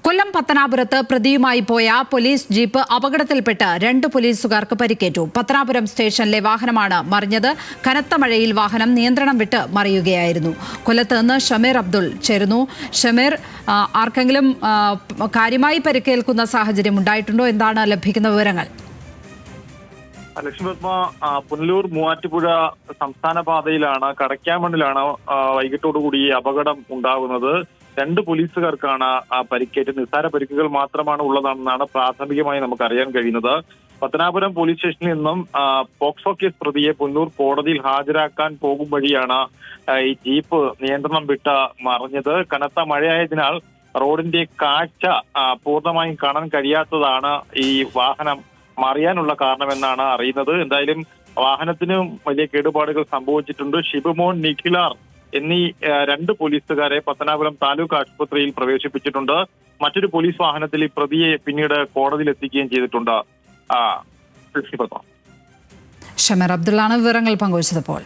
കൊല്ലം പത്തനാപുരത്ത് പ്രതിയുമായി പോയ police jeep അപകടത്തിൽപ്പെട്ട് 2 പോലീസുകാർക്ക് പരിക്കേറ്റു. പത്തനാപുരം സ്റ്റേഷനിലെ വാഹനമാണ് മറിഞ്ഞത്. കനത്ത മഴയിൽ വാഹനം നിയന്ത്രണം വിട്ട് മറിയുകയായിരുന്നു. കൊല്ലത്ത് നിന്ന് ഷമീർ അബ്ദുൾ ചേരുന്നു. ഷമീർ, ആർക്കെങ്കിലും കാര്യമായി പരിക്കേൽക്കുന്ന സാഹചര്യം ഉണ്ടായിട്ടുണ്ടോ? എന്താണ് ലഭിക്കുന്ന വിവരങ്ങൾ? ലക്ഷ്മിപത്മ, പുനലൂർ മൂവാറ്റുപുഴ സംസ്ഥാന പാതയിലാണ്, കടയ്ക്കാമണ്ണിലാണ് വൈകിട്ടോടുകൂടി അപകടം ഉണ്ടാകുന്നത്. 2 പോലീസുകാർക്കാണ് പരിക്കേറ്റ്. നിസ്സാര പരിക്കുകൾ മാത്രമാണ് ഉള്ളതാണെന്നാണ് പ്രാഥമികമായി നമുക്ക് അറിയാൻ കഴിയുന്നത്. പത്തനാപുരം പോലീസ് സ്റ്റേഷനിൽ നിന്നും പോക്സോ കേസ് പ്രതിയെ പുനലൂർ കോടതിയിൽ ഹാജരാക്കാൻ പോകും വഴിയാണ് ഈ ജീപ്പ് നിയന്ത്രണം വിട്ട് മറിഞ്ഞത്. കനത്ത മഴയായതിനാൽ റോഡിന്റെ കാഴ്ച പൂർണ്ണമായും കാണാൻ കഴിയാത്തതാണ് ഈ വാഹനം മറിയാനുള്ള കാരണമെന്നാണ് അറിയുന്നത്. എന്തായാലും വാഹനത്തിന് വലിയ കേടുപാടുകൾ സംഭവിച്ചിട്ടുണ്ട്. ഷിബുമോൻ, നിഖിലാർ എന്നീ 2 പോലീസുകാരെ പത്തനാപുരം താലൂക്ക് ആശുപത്രിയിൽ പ്രവേശിപ്പിച്ചിട്ടുണ്ട്. മറ്റൊരു പോലീസ് വാഹനത്തിൽ ഈ പ്രതിയെ പിന്നീട് കോടതിയിൽ എത്തിക്കുകയും ചെയ്തിട്ടുണ്ട്. ഷമീർ അബ്ദുള്ളാണ് വിവരങ്ങൾ പങ്കുവച്ചപ്പോൾ.